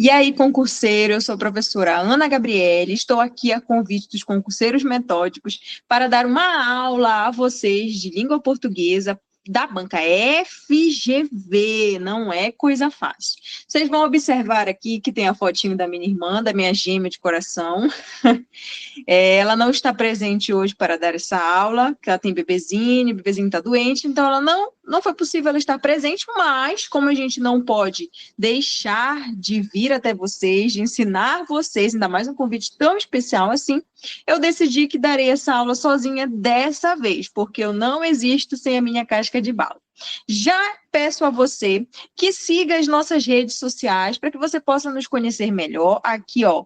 E aí, concurseiro, eu sou a professora Ana Gabriele, estou aqui a convite dos concurseiros metódicos para dar uma aula a vocês de língua portuguesa da banca FGV, não é coisa fácil. Vocês vão observar aqui que tem a fotinho da minha irmã, da minha gêmea de coração. Ela não está presente hoje para dar essa aula, porque ela tem bebezinho, o bebezinho está doente, então ela não foi possível ela estar presente, mas como a gente não pode deixar de vir até vocês, de ensinar vocês, ainda mais um convite tão especial assim, eu decidi que darei essa aula sozinha dessa vez, porque eu não existo sem a minha casca de bala. Já peço a você que siga as nossas redes sociais para que você possa nos conhecer melhor. Aqui, ó,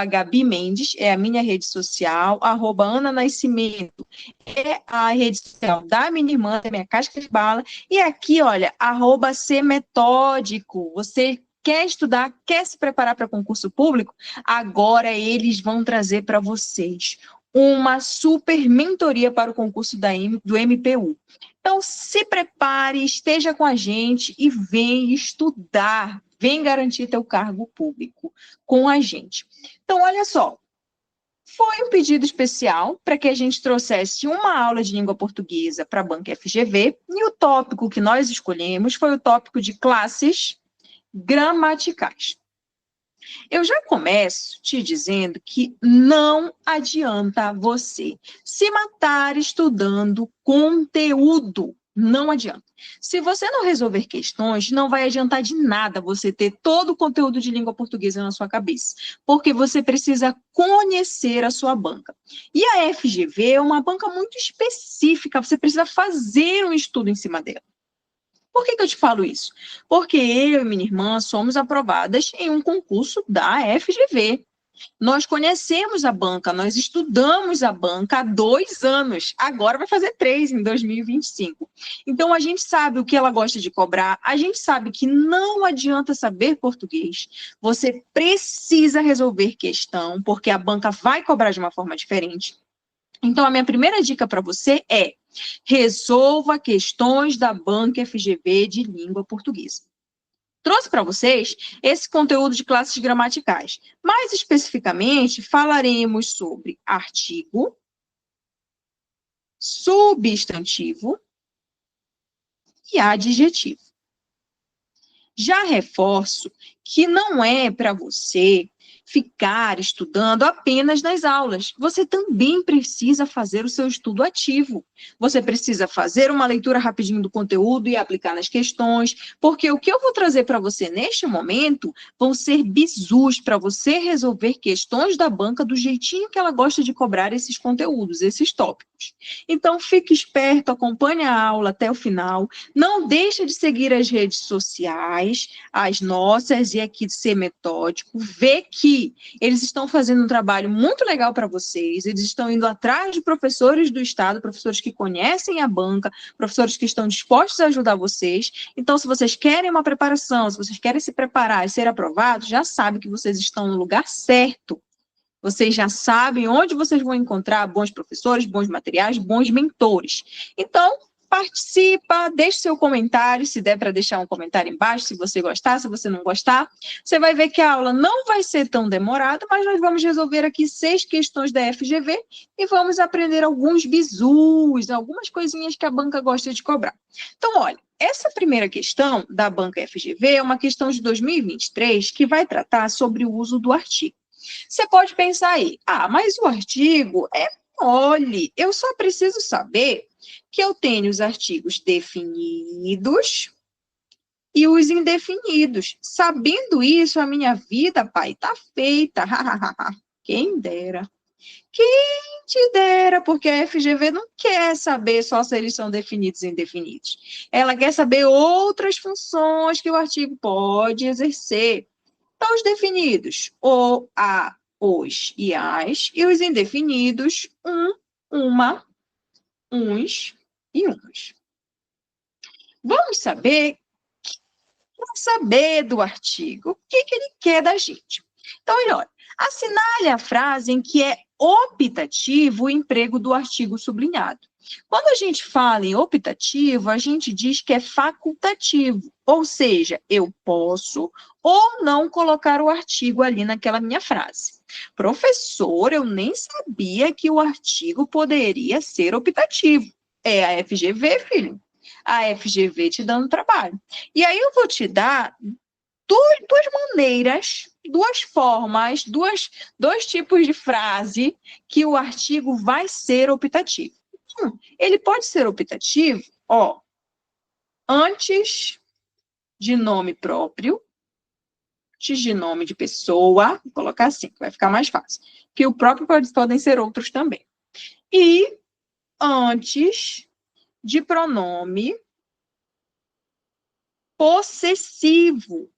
@Gabi Mendes é a minha rede social, @Ana Nascimento é a rede social da minha irmã, da minha casca de bala, e aqui, olha, @Ser Metódico. Você quer estudar, quer se preparar para concurso público? Agora eles vão trazer para vocês uma super mentoria para o concurso do MPU. Então, se prepare, esteja com a gente e vem estudar, vem garantir teu cargo público com a gente. Então, olha só, foi um pedido especial para que a gente trouxesse uma aula de língua portuguesa para a banca FGV, e o tópico que nós escolhemos foi o tópico de classes gramaticais. Eu já começo te dizendo que não adianta você se matar estudando conteúdo. Não adianta. Se você não resolver questões, não vai adiantar de nada você ter todo o conteúdo de língua portuguesa na sua cabeça, porque você precisa conhecer a sua banca. E a FGV é uma banca muito específica, você precisa fazer um estudo em cima dela. Por que eu te falo isso? Porque eu e minha irmã somos aprovadas em um concurso da FGV. Nós conhecemos a banca, nós estudamos a banca há 2 anos, agora vai fazer 3 em 2025. Então, a gente sabe o que ela gosta de cobrar, a gente sabe que não adianta saber português, você precisa resolver questão, porque a banca vai cobrar de uma forma diferente. Então, a minha primeira dica para você é: resolva questões da banca FGV de língua portuguesa. Trouxe para vocês esse conteúdo de classes gramaticais. Mais especificamente, falaremos sobre artigo, substantivo e adjetivo. Já reforço que não é para você ficar estudando apenas nas aulas. Você também precisa fazer o seu estudo ativo. Você precisa fazer uma leitura rapidinho do conteúdo e aplicar nas questões, porque o que eu vou trazer para você neste momento vão ser bizus para você resolver questões da banca do jeitinho que ela gosta de cobrar esses conteúdos, esses tópicos. Então, fique esperto, acompanhe a aula até o final. Não deixe de seguir as redes sociais, as nossas e aqui de Ser Metódico. Vê que eles estão fazendo um trabalho muito legal para vocês, eles estão indo atrás de professores do Estado, professores que conhecem a banca, professores que estão dispostos a ajudar vocês. Então, se vocês querem uma preparação, se vocês querem se preparar e ser aprovados, já sabem que vocês estão no lugar certo. Vocês já sabem onde vocês vão encontrar bons professores, bons materiais, bons mentores. Então, participa, deixe seu comentário, se der para deixar um comentário embaixo, se você gostar, se você não gostar. Você vai ver que a aula não vai ser tão demorada, mas nós vamos resolver aqui 6 questões da FGV e vamos aprender alguns bizus, algumas coisinhas que a banca gosta de cobrar. Então, olha, essa primeira questão da banca FGV é uma questão de 2023 que vai tratar sobre o uso do artigo. Você pode pensar aí, mas o artigo é mole, eu só preciso saber que eu tenho os artigos definidos e os indefinidos. Sabendo isso, a minha vida, pai, tá feita. Quem dera. Quem te dera, porque a FGV não quer saber só se eles são definidos e indefinidos. Ela quer saber outras funções que o artigo pode exercer. Então, os definidos, o, a, os e as, e os indefinidos, uma, uns e umas. Vamos saber do artigo o que ele quer da gente. Então, olha, assinale a frase em que é optativo o emprego do artigo sublinhado. Quando a gente fala em optativo, a gente diz que é facultativo, ou seja, eu posso ou não colocar o artigo ali naquela minha frase. Professor, eu nem sabia que o artigo poderia ser optativo. É a FGV, filho. A FGV te dando trabalho. E aí eu vou te dar duas maneiras, duas formas, dois tipos de frase que o artigo vai ser optativo. Ele pode ser optativo, ó, antes de nome próprio, antes de nome de pessoa, vou colocar assim, que vai ficar mais fácil. Que o próprio podem ser outros também. E antes de pronome possessivo.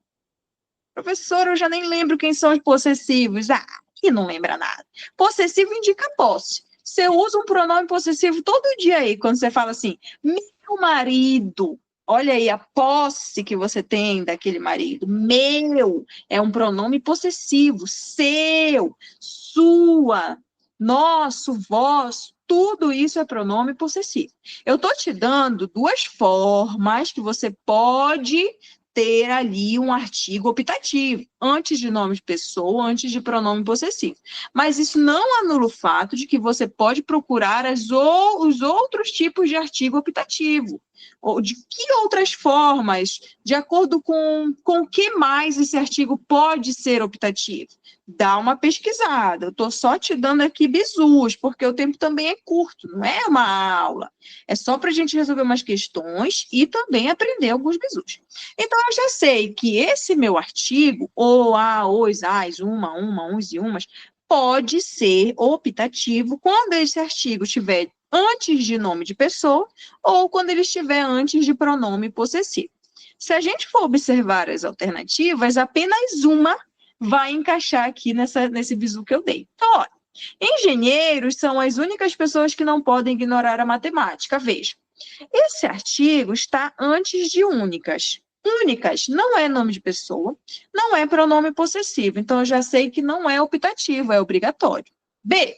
Professor, eu já nem lembro quem são os possessivos. Ah, que não lembra nada. Possessivo indica posse. Você usa um pronome possessivo todo dia aí, quando você fala assim, meu marido. Olha aí a posse que você tem daquele marido. Meu é um pronome possessivo. Seu, sua, nosso, vosso. Tudo isso é pronome possessivo. Eu estou te dando duas formas que você pode ter ali um artigo optativo, antes de nome de pessoa, antes de pronome possessivo. Mas isso não anula o fato de que você pode procurar os outros tipos de artigo optativo. Ou de que outras formas, de acordo com o que mais esse artigo pode ser optativo. Dá uma pesquisada. Eu estou só te dando aqui bizus, porque o tempo também é curto, não é uma aula. É só para a gente resolver umas questões e também aprender alguns bizus. Então, eu já sei que esse meu artigo, ou a, os, as, uma, uns e umas, pode ser optativo quando esse artigo estiver antes de nome de pessoa ou quando ele estiver antes de pronome possessivo. Se a gente for observar as alternativas, apenas uma vai encaixar aqui nesse bizu que eu dei. Então, olha, engenheiros são as únicas pessoas que não podem ignorar a matemática. Veja, esse artigo está antes de únicas. Únicas não é nome de pessoa, não é pronome possessivo, então eu já sei que não é optativo, é obrigatório. B.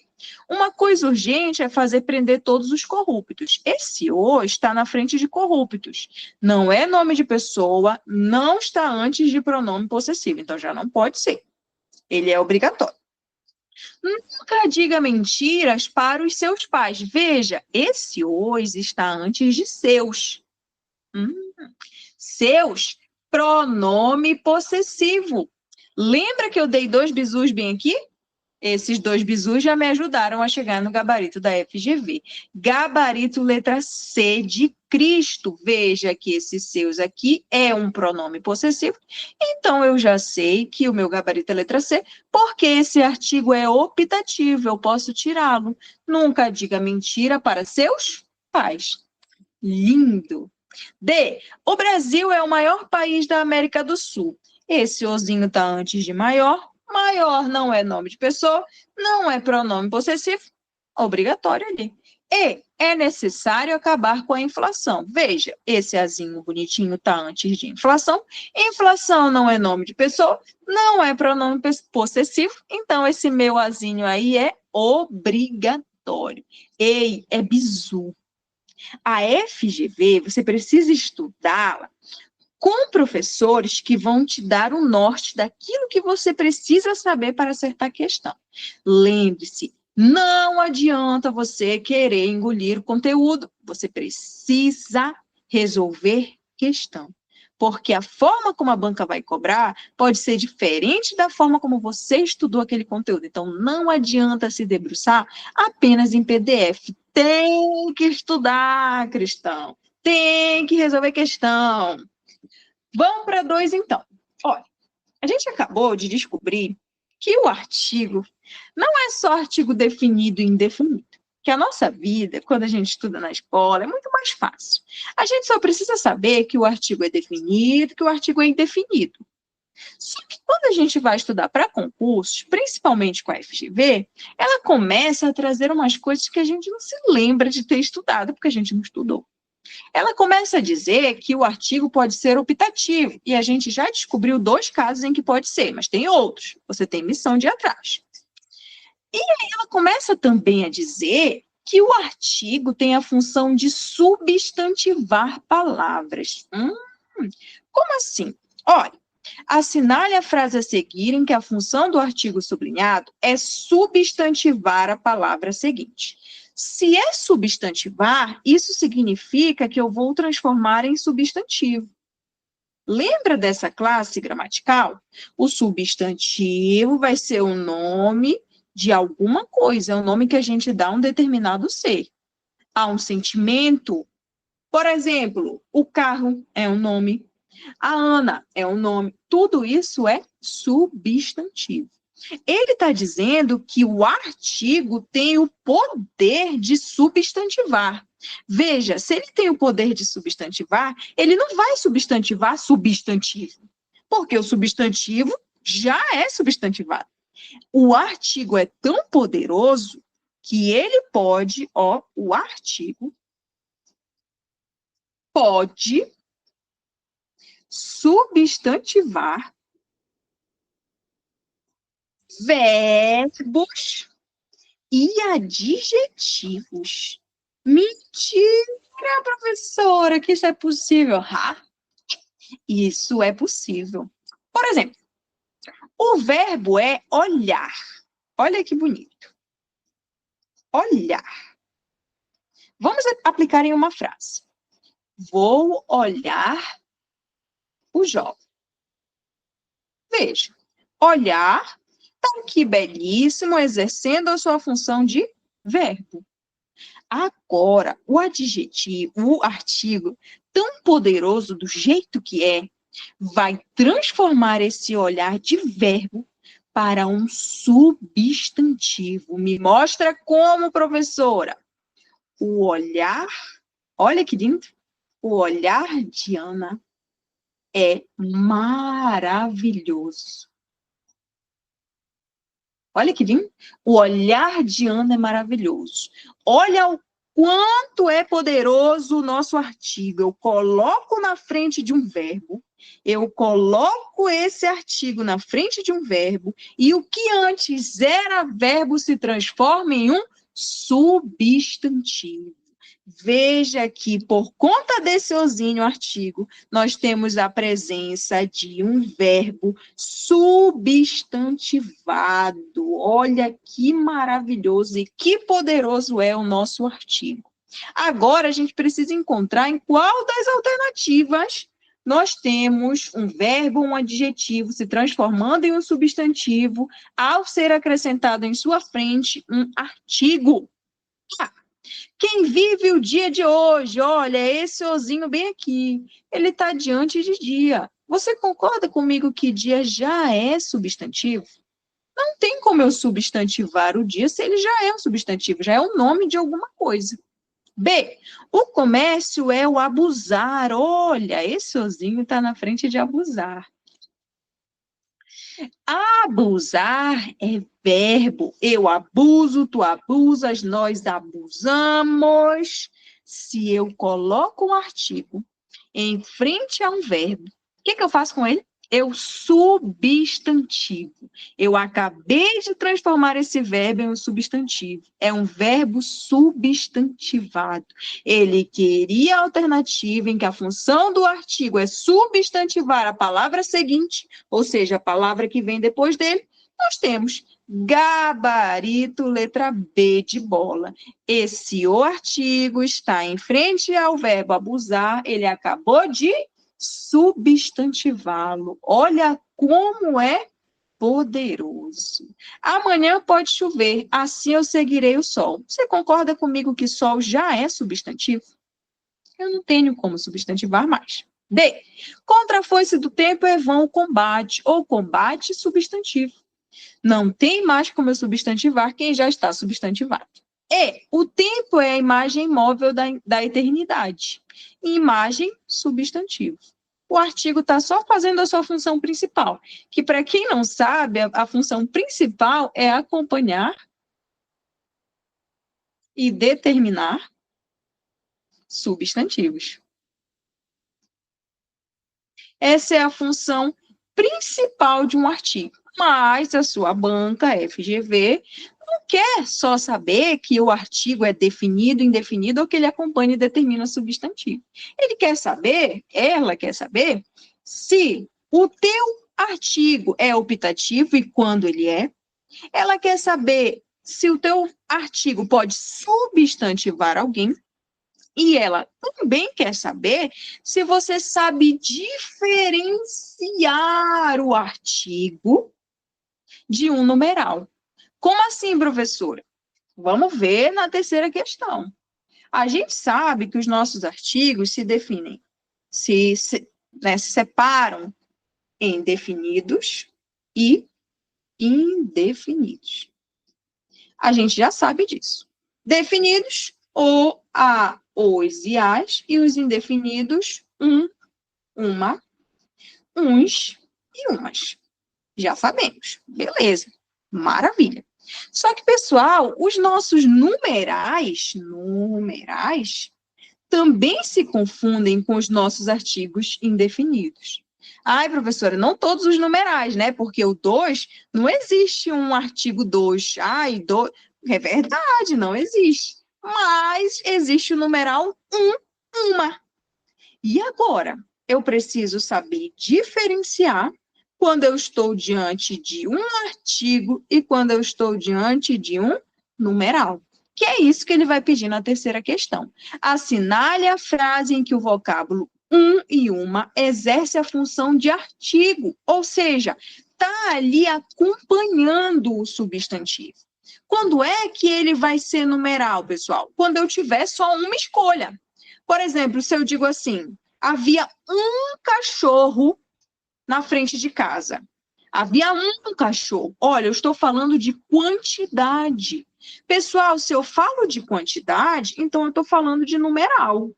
Uma coisa urgente é fazer prender todos os corruptos. Esse o está na frente de corruptos. Não é nome de pessoa, não está antes de pronome possessivo, então já não pode ser. Ele é obrigatório. Nunca diga mentiras para os seus pais. Veja, esse os está antes de seus. Seus, pronome possessivo. Lembra que eu dei dois bizus bem aqui? Esses dois bizus já me ajudaram a chegar no gabarito da FGV. Gabarito letra C de Cristo. Veja que esses seus aqui é um pronome possessivo. Então, eu já sei que o meu gabarito é letra C, porque esse artigo é optativo, eu posso tirá-lo. Nunca diga mentira para seus pais. Lindo! D. O Brasil é o maior país da América do Sul. Esse ozinho está antes de maior. Maior não é nome de pessoa, não é pronome possessivo, obrigatório ali. E é necessário acabar com a inflação. Veja, esse azinho bonitinho está antes de inflação. Inflação não é nome de pessoa, não é pronome possessivo, então esse meu azinho aí é obrigatório. Ei, é bizu. A FGV, você precisa estudá-la com professores que vão te dar o norte daquilo que você precisa saber para acertar a questão. Lembre-se, não adianta você querer engolir o conteúdo, você precisa resolver questão. Porque a forma como a banca vai cobrar pode ser diferente da forma como você estudou aquele conteúdo. Então, não adianta se debruçar apenas em PDF. Tem que estudar, cristão. Tem que resolver questão. Vamos para 2, então. Olha, a gente acabou de descobrir que o artigo não é só artigo definido e indefinido. Que a nossa vida, quando a gente estuda na escola, é muito mais fácil. A gente só precisa saber que o artigo é definido, que o artigo é indefinido. Só que quando a gente vai estudar para concursos, principalmente com a FGV, ela começa a trazer umas coisas que a gente não se lembra de ter estudado, porque a gente não estudou. Ela começa a dizer que o artigo pode ser optativo, e a gente já descobriu 2 casos em que pode ser, mas tem outros. Você tem missão de ir atrás. E aí ela começa também a dizer que o artigo tem a função de substantivar palavras. Como assim? Olha, assinale a frase a seguir em que a função do artigo sublinhado é substantivar a palavra seguinte. Se é substantivar, isso significa que eu vou transformar em substantivo. Lembra dessa classe gramatical? O substantivo vai ser o nome de alguma coisa, é o nome que a gente dá a um determinado ser. Há um sentimento, por exemplo, o carro é um nome, a Ana é um nome, tudo isso é substantivo. Ele está dizendo que o artigo tem o poder de substantivar. Veja, se ele tem o poder de substantivar, ele não vai substantivar substantivo, porque o substantivo já é substantivado. O artigo é tão poderoso que ele pode, o artigo pode substantivar verbos e adjetivos. Mentira, professora, que isso é possível. Isso é possível. Por exemplo, o verbo é olhar. Olha que bonito. Olhar. Vamos aplicar em uma frase. Vou olhar o jovem. Veja, olhar está aqui belíssimo, exercendo a sua função de verbo. Agora, o adjetivo, o artigo, tão poderoso do jeito que é, vai transformar esse olhar de verbo para um substantivo. Me mostra como, professora. O olhar, olha que lindo, o olhar de Ana é maravilhoso. Olha que lindo. O olhar de Ana é maravilhoso. Olha o quanto é poderoso o nosso artigo. Eu coloco na frente de um verbo, eu coloco esse artigo na frente de um verbo, e o que antes era verbo se transforma em um substantivo. Veja que, por conta desse osínio artigo, nós temos a presença de um verbo substantivado. Olha que maravilhoso e que poderoso é o nosso artigo. Agora, a gente precisa encontrar em qual das alternativas nós temos um verbo, um adjetivo se transformando em um substantivo ao ser acrescentado em sua frente um artigo. Quem vive o dia de hoje, olha, esse ozinho bem aqui, ele está diante de dia. Você concorda comigo que dia já é substantivo? Não tem como eu substantivar o dia se ele já é um substantivo, já é o nome de alguma coisa. B, o comércio é o abusar. Olha, esse ozinho está na frente de abusar. Abusar é verbo. Eu abuso, tu abusas, nós abusamos. Se eu coloco um artigo em frente a um verbo, o que eu faço com ele? Eu substantivo. Eu acabei de transformar esse verbo em um substantivo. É um verbo substantivado. Ele queria a alternativa em que a função do artigo é substantivar a palavra seguinte, ou seja, a palavra que vem depois dele. Nós temos gabarito, letra B de bola. Esse o artigo está em frente ao verbo abusar, ele acabou de substantivá-lo. Olha como é poderoso. Amanhã pode chover, assim eu seguirei o sol. Você concorda comigo que sol já é substantivo? Eu não tenho como substantivar mais. D. Contra a foice do tempo é vão o combate, ou combate substantivo. Não tem mais como eu substantivar quem já está substantivado. E. O tempo é a imagem móvel da eternidade. Imagem, substantivo. O artigo está só fazendo a sua função principal, que para quem não sabe, a função principal é acompanhar e determinar substantivos. Essa é a função principal de um artigo. Mas a sua banca FGV não quer só saber que o artigo é definido, indefinido ou que ele acompanha e determina substantivo. Ele quer saber, ela quer saber, se o teu artigo é optativo e quando ele é. Ela quer saber se o teu artigo pode substantivar alguém. E ela também quer saber se você sabe diferenciar o artigo de um numeral. Como assim, professora? Vamos ver na terceira questão. A gente sabe que os nossos artigos se definem, se separam em definidos e indefinidos. A gente já sabe disso. Definidos, ou a, os e as, e os indefinidos, uma, uns e umas. Já sabemos. Beleza. Maravilha. Só que, pessoal, os nossos numerais também se confundem com os nossos artigos indefinidos. Ai, professora, não todos os numerais, né? Porque o 2, não existe um artigo 2. Ai, é verdade, não existe. Mas existe o numeral uma. E agora? Eu preciso saber diferenciar quando eu estou diante de um artigo e quando eu estou diante de um numeral. Que é isso que ele vai pedir na terceira questão. Assinale a frase em que o vocábulo um e uma exerce a função de artigo, ou seja, está ali acompanhando o substantivo. Quando é que ele vai ser numeral, pessoal? Quando eu tiver só uma escolha. Por exemplo, se eu digo assim, havia um cachorro na frente de casa. Havia um cachorro. Olha, eu estou falando de quantidade. Pessoal, se eu falo de quantidade, então eu estou falando de numeral.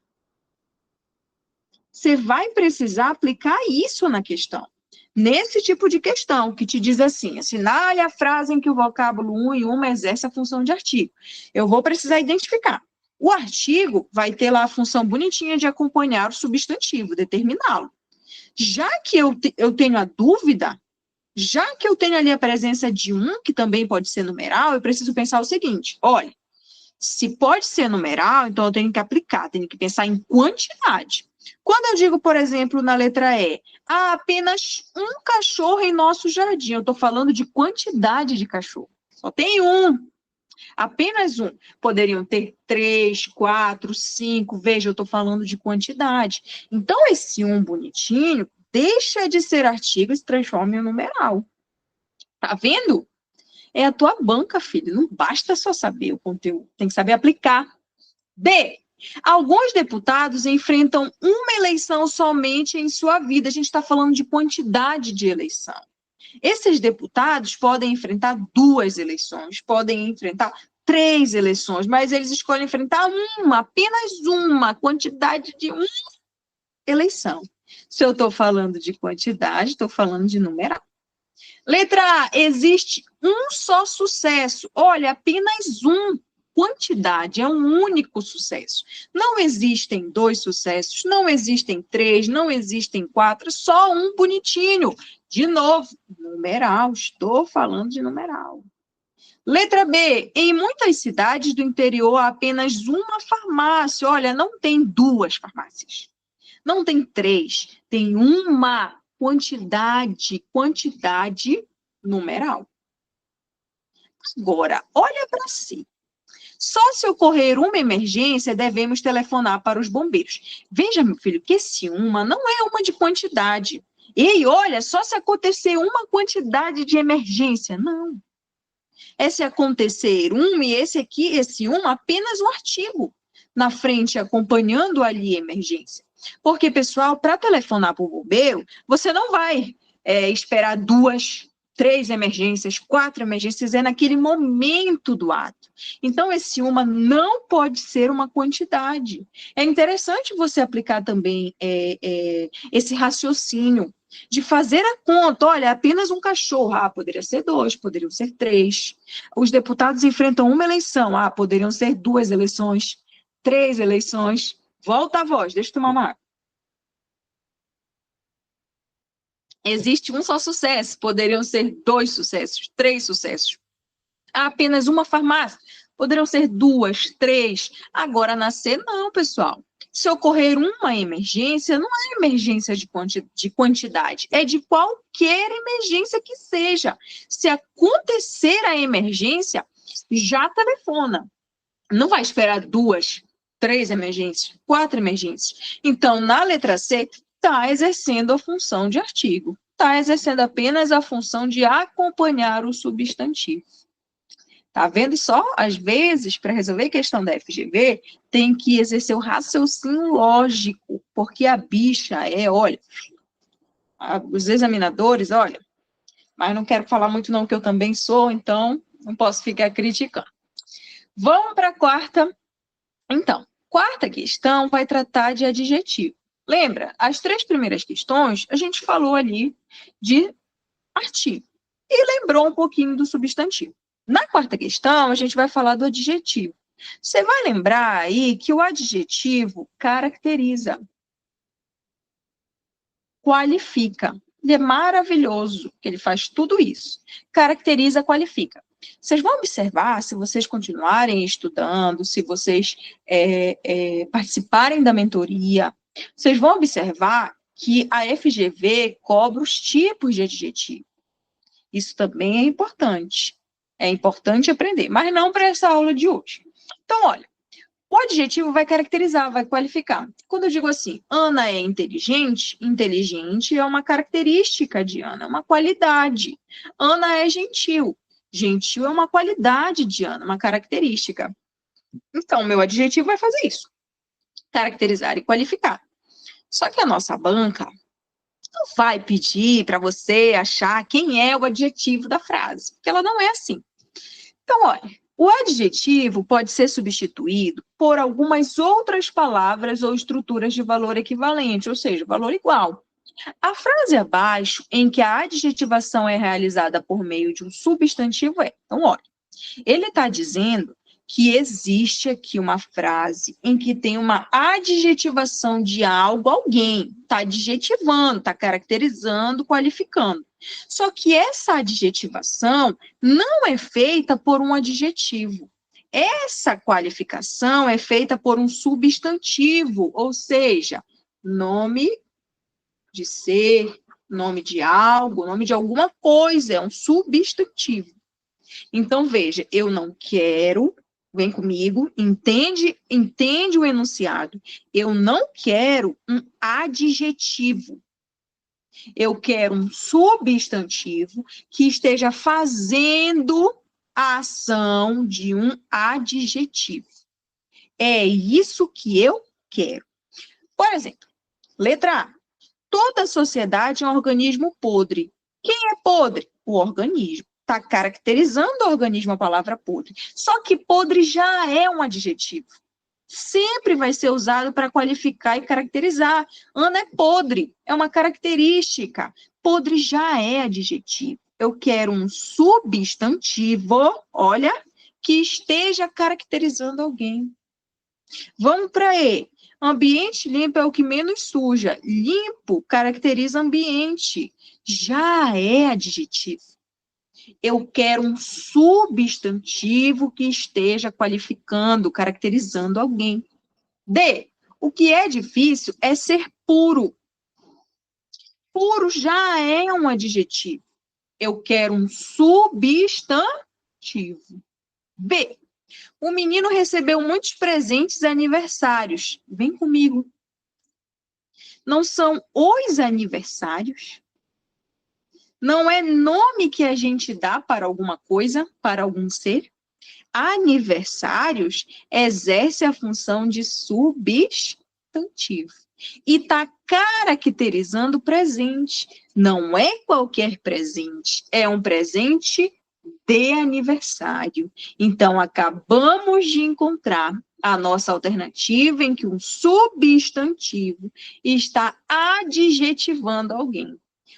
Você vai precisar aplicar isso na questão. Nesse tipo de questão, que te diz assim, assinale a frase em que o vocábulo um e uma exerce a função de artigo. Eu vou precisar identificar. O artigo vai ter lá a função bonitinha de acompanhar o substantivo, determiná-lo. Já que eu tenho a dúvida, já que eu tenho ali a presença de um, que também pode ser numeral, eu preciso pensar o seguinte, olha, se pode ser numeral, então eu tenho que aplicar, tenho que pensar em quantidade. Quando eu digo, por exemplo, na letra E, há apenas um cachorro em nosso jardim, eu estou falando de quantidade de cachorro. Só tem um. Apenas um. Poderiam ter 3, 4, 5. Veja, eu estou falando de quantidade. Então, esse um bonitinho deixa de ser artigo e se transforma em numeral. Tá vendo? É a tua banca, filho. Não basta só saber o conteúdo, tem que saber aplicar. B. Alguns deputados enfrentam uma eleição somente em sua vida. A gente está falando de quantidade de eleição. Esses deputados podem enfrentar 2 eleições, podem enfrentar 3 eleições, mas eles escolhem enfrentar apenas uma, quantidade de uma eleição. Se eu estou falando de quantidade, estou falando de numeral. Letra A, existe um só sucesso. Olha, apenas um. Quantidade é um único sucesso. Não existem 2 sucessos, não existem 3, não existem 4, só um bonitinho. De novo, numeral, estou falando de numeral. Letra B, em muitas cidades do interior há apenas uma farmácia. Olha, não tem 2 farmácias. Não tem 3, tem uma quantidade numeral. Agora, olha para si. Só se ocorrer uma emergência, devemos telefonar para os bombeiros. Veja, meu filho, que esse uma não é uma de quantidade. Ei, olha, só se acontecer uma quantidade de emergência. Não. É se acontecer um e esse um, apenas um artigo na frente, acompanhando ali a emergência. Porque, pessoal, para telefonar para o bombeiro, você não vai esperar 2, 3 emergências, 4 emergências, é naquele momento do ato. Então, esse uma não pode ser uma quantidade. É interessante você aplicar também esse raciocínio de fazer a conta. Olha, apenas um cachorro. Ah, poderia ser 2, poderiam ser 3. Os deputados enfrentam uma eleição. Ah, poderiam ser 2 eleições, 3 eleições. Volta a voz, deixa eu tomar uma água. Existe um só sucesso, poderiam ser 2 sucessos, 3 sucessos. Há apenas uma farmácia? Poderão ser duas, três. Agora, na C, não, pessoal. Se ocorrer uma emergência, não é emergência de quantidade, é de qualquer emergência que seja. Se acontecer a emergência, já telefona. Não vai esperar duas, três emergências, quatro emergências. Então, na letra C, está exercendo a função de artigo. Está exercendo apenas a função de acompanhar o substantivo. Tá vendo só? Às vezes, para resolver questão da FGV, tem que exercer o raciocínio lógico, porque a bicha olha, os examinadores, olha, mas não quero falar muito não, que eu também sou, então não posso ficar criticando. Vamos para a quarta. Então, quarta questão vai tratar de adjetivo. Lembra? As três primeiras questões, a gente falou ali de artigo e lembrou um pouquinho do substantivo. Na quarta questão, a gente vai falar do adjetivo. Você vai lembrar aí que o adjetivo caracteriza, qualifica. Ele é maravilhoso, que ele faz tudo isso. Caracteriza, qualifica. Vocês vão observar, se vocês continuarem estudando, se vocês participarem da mentoria, vocês vão observar que a FGV cobra os tipos de adjetivo. Isso também é importante. É importante aprender, mas não para essa aula de hoje. Então, olha, o adjetivo vai caracterizar, vai qualificar. Quando eu digo assim, Ana é inteligente, inteligente é uma característica de Ana, é uma qualidade. Ana é gentil, gentil é uma qualidade de Ana, uma característica. Então, meu adjetivo vai fazer isso, caracterizar e qualificar. Só que a nossa banca não vai pedir para você achar quem é o adjetivo da frase, porque ela não é assim. Então, olha, o adjetivo pode ser substituído por algumas outras palavras ou estruturas de valor equivalente, ou seja, valor igual. A frase abaixo, em que a adjetivação é realizada por meio de um substantivo, é. Então, olha, ele está dizendo que existe aqui uma frase em que tem uma adjetivação de algo, alguém, está adjetivando, está caracterizando, qualificando. Só que essa adjetivação não é feita por um adjetivo. Essa qualificação é feita por um substantivo, ou seja, nome de ser, nome de algo, nome de alguma coisa, é um substantivo. Então, veja, eu não quero, vem comigo, entende o enunciado. Eu não quero um adjetivo. Eu quero um substantivo que esteja fazendo a ação de um adjetivo. É isso que eu quero. Por exemplo, letra A. Toda sociedade é um organismo podre. Quem é podre? O organismo. Está caracterizando o organismo a palavra podre. Só que podre já é um adjetivo. Sempre vai ser usado para qualificar e caracterizar. Ana é podre, é uma característica. Podre já é adjetivo. Eu quero um substantivo, olha, que esteja caracterizando alguém. Vamos para E. Ambiente limpo é o que menos suja. Limpo caracteriza ambiente. Já é adjetivo. Eu quero um substantivo que esteja qualificando, caracterizando alguém. D. O que é difícil é ser puro. Puro já é um adjetivo. Eu quero um substantivo. B. O menino recebeu muitos presentes de aniversários. Vem comigo. Não são os aniversários? Não é nome que a gente dá para alguma coisa, para algum ser? Aniversários exerce a função de substantivo. E está caracterizando o presente. Não é qualquer presente, é um presente de aniversário. Então, acabamos de encontrar a nossa alternativa em que um substantivo está adjetivando alguém.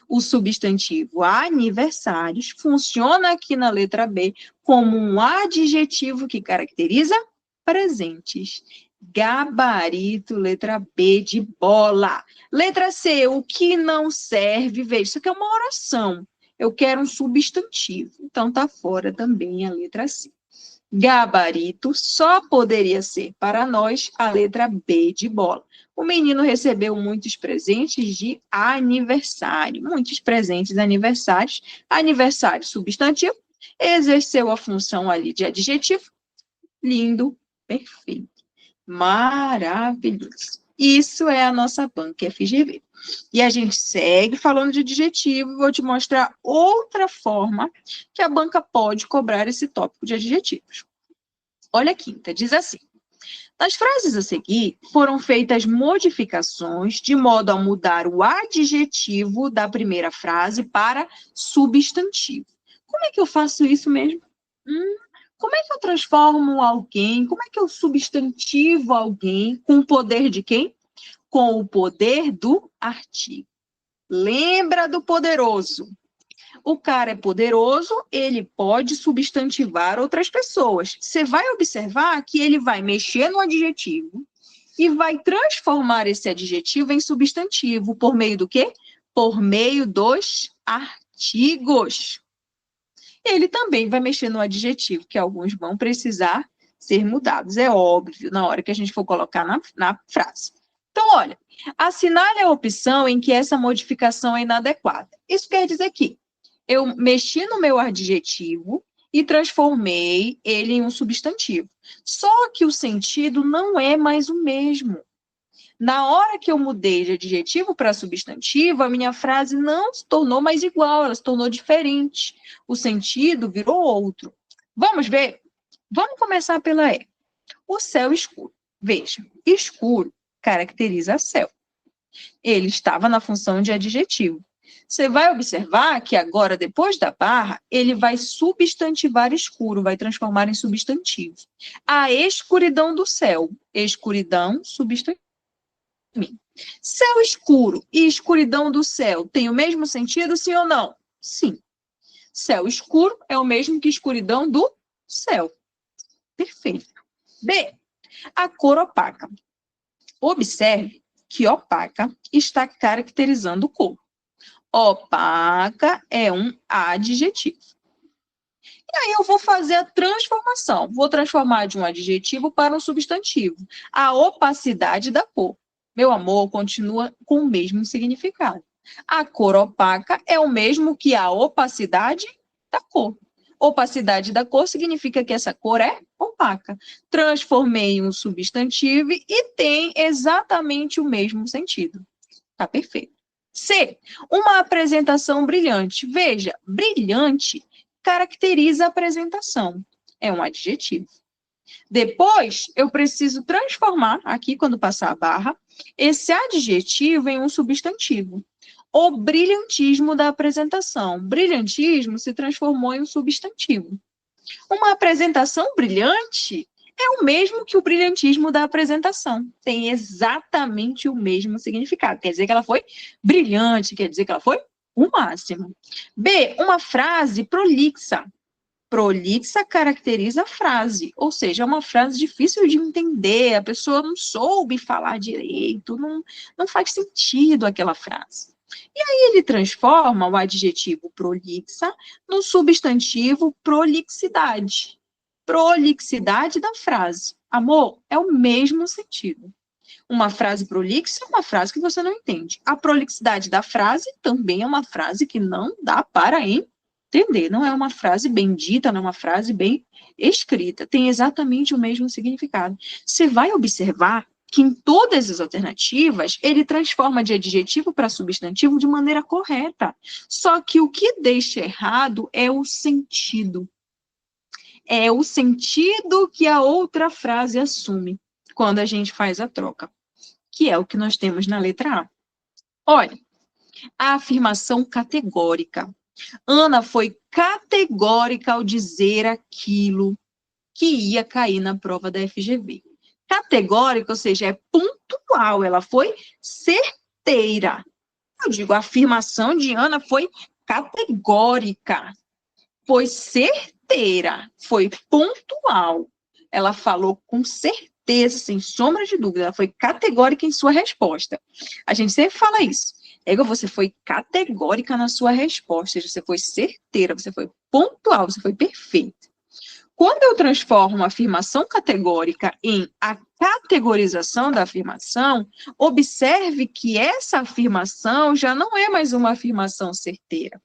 O substantivo aniversários funciona aqui na letra B como um adjetivo que caracteriza presentes. Gabarito, letra B de bola. Letra C, o que não serve, veja, isso aqui é uma oração. Eu quero um substantivo. Então, está fora também a letra C. Gabarito só poderia ser para nós a letra B de bola. O menino recebeu muitos presentes de aniversário. Muitos presentes de aniversários. Aniversário substantivo. Exerceu a função ali de adjetivo. Lindo, perfeito. Maravilhoso. Isso é a nossa banca FGV. E a gente segue falando de adjetivo. Vou te mostrar outra forma que a banca pode cobrar esse tópico de adjetivos. Olha a quinta, diz assim. Nas frases a seguir, foram feitas modificações de modo a mudar o adjetivo da primeira frase para substantivo. Como é que eu faço isso mesmo? Como é que eu transformo alguém? Como é que eu substantivo alguém com o poder de quem? Com o poder do artigo. Lembra do poderoso. O cara é poderoso, ele pode substantivar outras pessoas. Você vai observar que ele vai mexer no adjetivo e vai transformar esse adjetivo em substantivo. Por meio do quê? Por meio dos artigos. Ele também vai mexer no adjetivo, que alguns vão precisar ser mudados. É óbvio, na hora que a gente for colocar na frase. Então, olha, assinale a opção em que essa modificação é inadequada. Isso quer dizer que eu mexi no meu adjetivo e transformei ele em um substantivo. Só que o sentido não é mais o mesmo. Na hora que eu mudei de adjetivo para substantivo, a minha frase não se tornou mais igual, ela se tornou diferente. O sentido virou outro. Vamos ver? Vamos começar pela E. O céu escuro. Veja, escuro caracteriza céu. Ele estava na função de adjetivo. Você vai observar que agora, depois da barra, ele vai substantivar escuro, vai transformar em substantivo. A escuridão do céu. Escuridão, substantivo. Céu escuro e escuridão do céu tem o mesmo sentido, sim ou não? Sim. Céu escuro é o mesmo que escuridão do céu. Perfeito. B. A cor opaca. Observe que opaca está caracterizando cor. Opaca é um adjetivo. E aí eu vou fazer a transformação. Vou transformar de um adjetivo para um substantivo. A opacidade da cor. Meu amor, continua com o mesmo significado. A cor opaca é o mesmo que a opacidade da cor. Opacidade da cor significa que essa cor é opaca. Transformei em um substantivo e tem exatamente o mesmo sentido. Tá perfeito. C. Uma apresentação brilhante. Veja, brilhante caracteriza a apresentação. É um adjetivo. Depois, eu preciso transformar, aqui quando passar a barra, esse adjetivo em um substantivo. O brilhantismo da apresentação. Brilhantismo se transformou em um substantivo. Uma apresentação brilhante é o mesmo que o brilhantismo da apresentação. Tem exatamente o mesmo significado. Quer dizer que ela foi brilhante, quer dizer que ela foi o máximo. B, uma frase prolixa. Prolixa caracteriza a frase, ou seja, é uma frase difícil de entender, a pessoa não soube falar direito, não faz sentido aquela frase. E aí ele transforma o adjetivo prolixa no substantivo prolixidade. Prolixidade da frase. Amor, é o mesmo sentido. Uma frase prolixa é uma frase que você não entende. A prolixidade da frase também é uma frase que não dá para entender. Não é uma frase bem dita, não é uma frase bem escrita. Tem exatamente o mesmo significado. Você vai observar que em todas as alternativas, ele transforma de adjetivo para substantivo de maneira correta. Só que o que deixa errado é o sentido. É o sentido que a outra frase assume quando a gente faz a troca, que é o que nós temos na letra A. Olha, a afirmação categórica. Ana foi categórica ao dizer aquilo que ia cair na prova da FGV. Categórica, ou seja, é pontual, ela foi certeira. Eu digo, a afirmação de Ana foi categórica, foi certeira, foi pontual. Ela falou com certeza, sem sombra de dúvida, ela foi categórica em sua resposta. A gente sempre fala isso. Égua, você foi categórica na sua resposta, você foi certeira, você foi pontual, você foi perfeita. Quando eu transformo a afirmação categórica em a categorização da afirmação, observe que essa afirmação já não é mais uma afirmação certeira.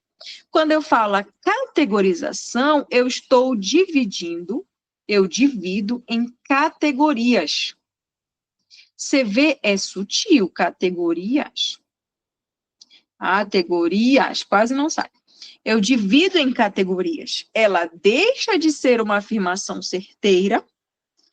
Quando eu falo a categorização, eu estou dividindo, eu divido em categorias. Você vê, é sutil, categorias. Categorias, quase não sai. Eu divido em categorias. Ela deixa de ser uma afirmação certeira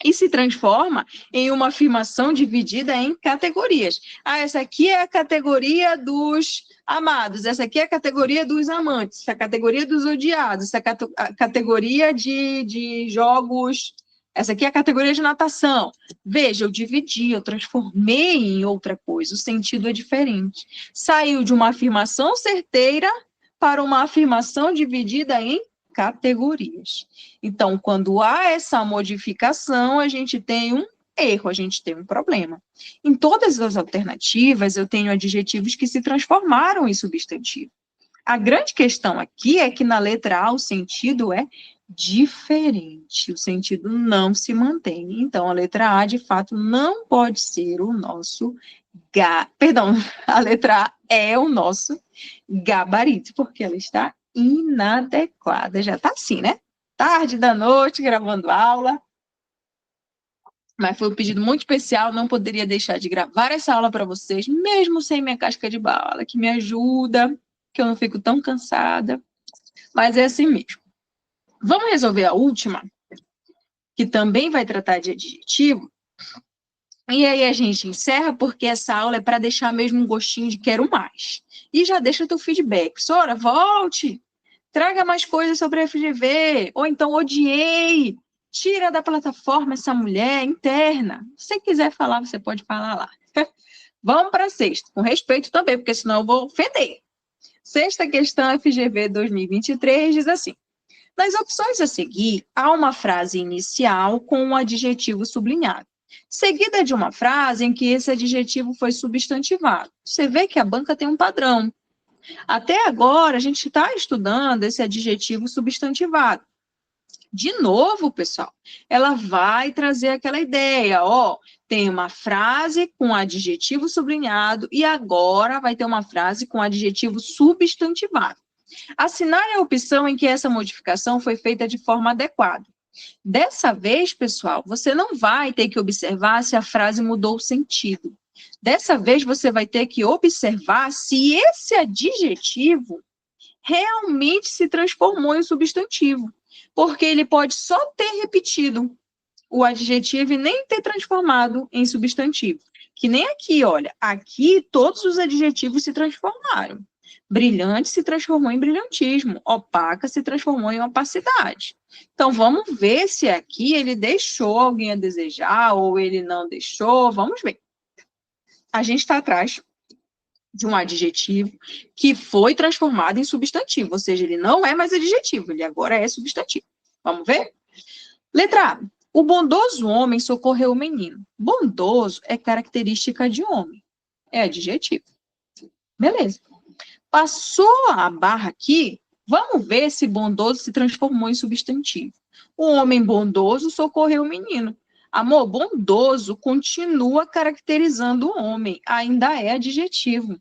e se transforma em uma afirmação dividida em categorias. Ah, essa aqui é a categoria dos amados, essa aqui é a categoria dos amantes, essa é a categoria dos odiados, essa é a categoria de jogos, essa aqui é a categoria de natação. Veja, eu dividi, eu transformei em outra coisa, o sentido é diferente. Saiu de uma afirmação certeira para uma afirmação dividida em categorias. Então, quando há essa modificação, a gente tem um erro, a gente tem um problema. Em todas as alternativas, eu tenho adjetivos que se transformaram em substantivo. A grande questão aqui é que na letra A o sentido é diferente, o sentido não se mantém. Então, a letra A, de fato, não pode ser o nosso perdão, a letra A é o nosso gabarito, porque ela está inadequada. Já está assim, né? Tarde da noite, gravando aula. Mas foi um pedido muito especial, não poderia deixar de gravar essa aula para vocês, mesmo sem minha casca de bala, que me ajuda, que eu não fico tão cansada. Mas é assim mesmo. Vamos resolver a última, que também vai tratar de adjetivo. E aí a gente encerra, porque essa aula é para deixar mesmo um gostinho de quero mais. E já deixa teu feedback. Sora, volte! Traga mais coisas sobre a FGV. Ou então, odiei! Tira da plataforma essa mulher interna. Se você quiser falar, você pode falar lá. Vamos para a sexta, com respeito também, porque senão eu vou ofender. Sexta questão FGV 2023 diz assim: nas opções a seguir, há uma frase inicial com um adjetivo sublinhado, seguida de uma frase em que esse adjetivo foi substantivado. Você vê que a banca tem um padrão. Até agora, a gente está estudando esse adjetivo substantivado. De novo, pessoal, ela vai trazer aquela ideia, ó, tem uma frase com adjetivo sublinhado e agora vai ter uma frase com adjetivo substantivado. Assinale a opção em que essa modificação foi feita de forma adequada. Dessa vez, pessoal, você não vai ter que observar se a frase mudou o sentido. Dessa vez, você vai ter que observar se esse adjetivo realmente se transformou em substantivo. Porque ele pode só ter repetido o adjetivo e nem ter transformado em substantivo. Que nem aqui, olha. Aqui, todos os adjetivos se transformaram. Brilhante se transformou em brilhantismo. Opaca se transformou em opacidade. Então, vamos ver se aqui ele deixou alguém a desejar ou ele não deixou. Vamos ver. A gente está atrás de um adjetivo que foi transformado em substantivo, ou seja, ele não é mais adjetivo, ele agora é substantivo. Vamos ver? Letra A. O bondoso homem socorreu o menino. Bondoso é característica de homem. É adjetivo. Beleza. Passou a barra aqui, vamos ver se bondoso se transformou em substantivo. O homem bondoso socorreu o menino. Amor, bondoso continua caracterizando o homem, ainda é adjetivo.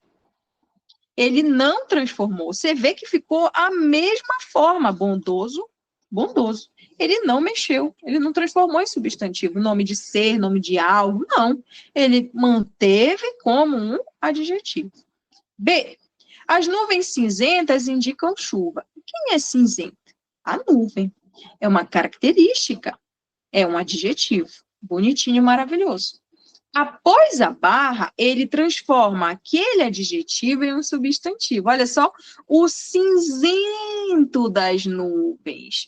Ele não transformou. Você vê que ficou a mesma forma, bondoso, bondoso. Ele não mexeu, ele não transformou em substantivo, nome de ser, nome de algo, não. Ele manteve como um adjetivo. B. As nuvens cinzentas indicam chuva. Quem é cinzenta? A nuvem. É uma característica, é um adjetivo. Bonitinho, maravilhoso. Após a barra, ele transforma aquele adjetivo em um substantivo. Olha só, o cinzento das nuvens.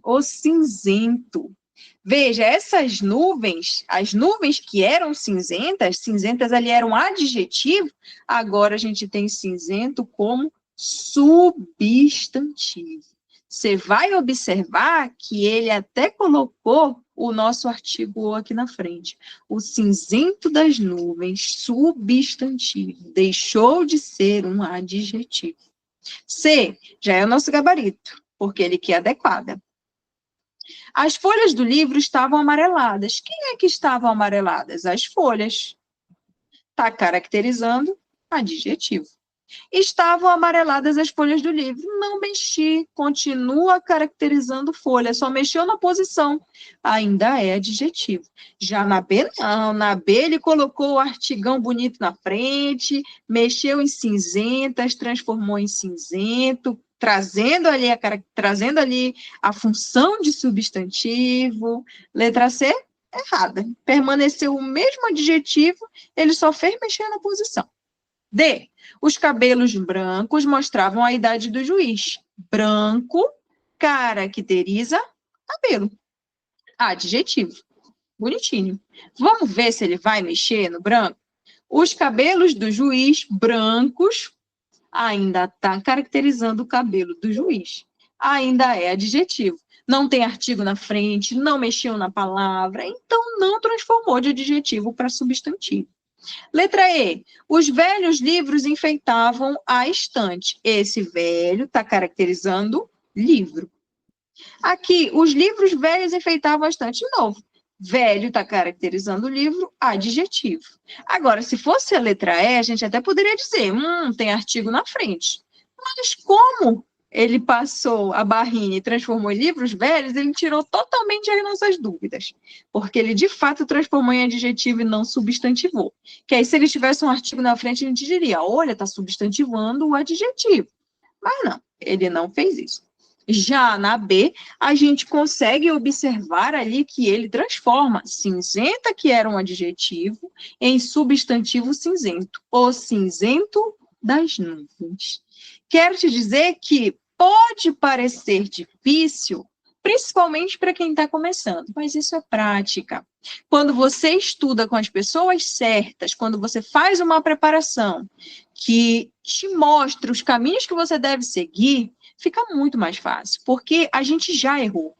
O cinzento. Veja, essas nuvens, as nuvens que eram cinzentas ali eram adjetivo, agora a gente tem cinzento como substantivo. Você vai observar que ele até colocou o nosso artigo aqui na frente. O cinzento das nuvens, substantivo, deixou de ser um adjetivo. C, já é o nosso gabarito, porque ele aqui é adequada. As folhas do livro estavam amareladas. Quem é que estavam amareladas? As folhas. Está caracterizando adjetivo. Estavam amareladas as folhas do livro. Não mexi, continua caracterizando folha, só mexeu na posição. Ainda é adjetivo. Já na B, não. Na B, ele colocou o artigão bonito na frente, mexeu em cinzentas, transformou em cinzento, trazendo ali a função de substantivo. Letra C, errada. Permaneceu o mesmo adjetivo, ele só fez mexer na posição. D. Os cabelos brancos mostravam a idade do juiz. Branco caracteriza cabelo. Adjetivo. Bonitinho. Vamos ver se ele vai mexer no branco? Os cabelos do juiz brancos ainda está caracterizando o cabelo do juiz. Ainda é adjetivo. Não tem artigo na frente, não mexeu na palavra, então não transformou de adjetivo para substantivo. Letra E. Os velhos livros enfeitavam a estante. Esse velho está caracterizando livro. Aqui, os livros velhos enfeitavam a estante. De novo, velho está caracterizando o livro, adjetivo. Agora, se fosse a letra E, a gente até poderia dizer, tem artigo na frente. Mas como ele passou a barrinha e transformou em livros velhos, ele tirou totalmente as nossas dúvidas. Porque ele, de fato, transformou em adjetivo e não substantivou. Que aí, se ele tivesse um artigo na frente, a gente diria, olha, está substantivando o adjetivo. Mas não, ele não fez isso. Já na B, a gente consegue observar ali que ele transforma cinzenta, que era um adjetivo, em substantivo cinzento. O cinzento das nuvens. Quero te dizer que pode parecer difícil, principalmente para quem está começando, mas isso é prática. Quando você estuda com as pessoas certas, quando você faz uma preparação que te mostra os caminhos que você deve seguir, fica muito mais fácil, porque a gente já errou.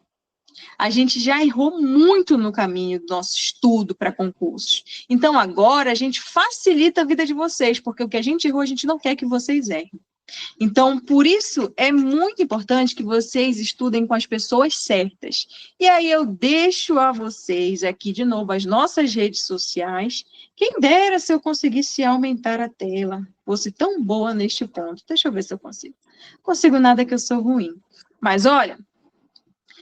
A gente já errou muito no caminho do nosso estudo para concursos. Então, agora, a gente facilita a vida de vocês, porque o que a gente errou, a gente não quer que vocês errem. Então, por isso, é muito importante que vocês estudem com as pessoas certas. E aí eu deixo a vocês aqui, de novo, as nossas redes sociais. Quem dera se eu conseguisse aumentar a tela. Fosse tão boa neste ponto. Deixa eu ver se eu consigo. Não consigo nada, que eu sou ruim. Mas, olha,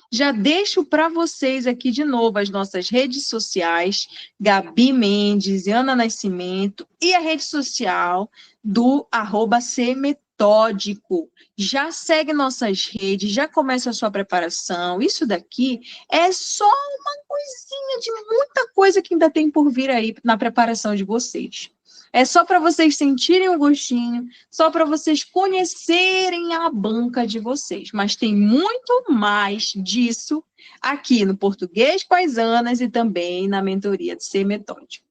já deixo para vocês aqui de novo as nossas redes sociais, Gabi Mendes e Ana Nascimento, e a rede social do @cmetódico. Já segue nossas redes, já começa a sua preparação. Isso daqui é só uma coisinha de muita coisa que ainda tem por vir aí na preparação de vocês. É só para vocês sentirem o gostinho, só para vocês conhecerem a banca de vocês. Mas tem muito mais disso aqui no Português com as Anas e também na mentoria de Ser Metódico.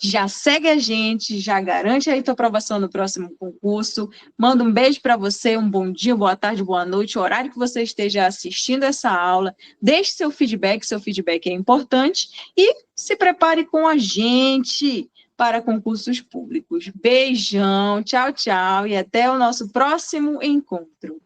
Já segue a gente, já garante aí tua aprovação no próximo concurso. Manda um beijo para você, um bom dia, boa tarde, boa noite, o horário que você esteja assistindo essa aula. Deixe seu feedback é importante. E se prepare com a gente para concursos públicos. Beijão, tchau, tchau e até o nosso próximo encontro.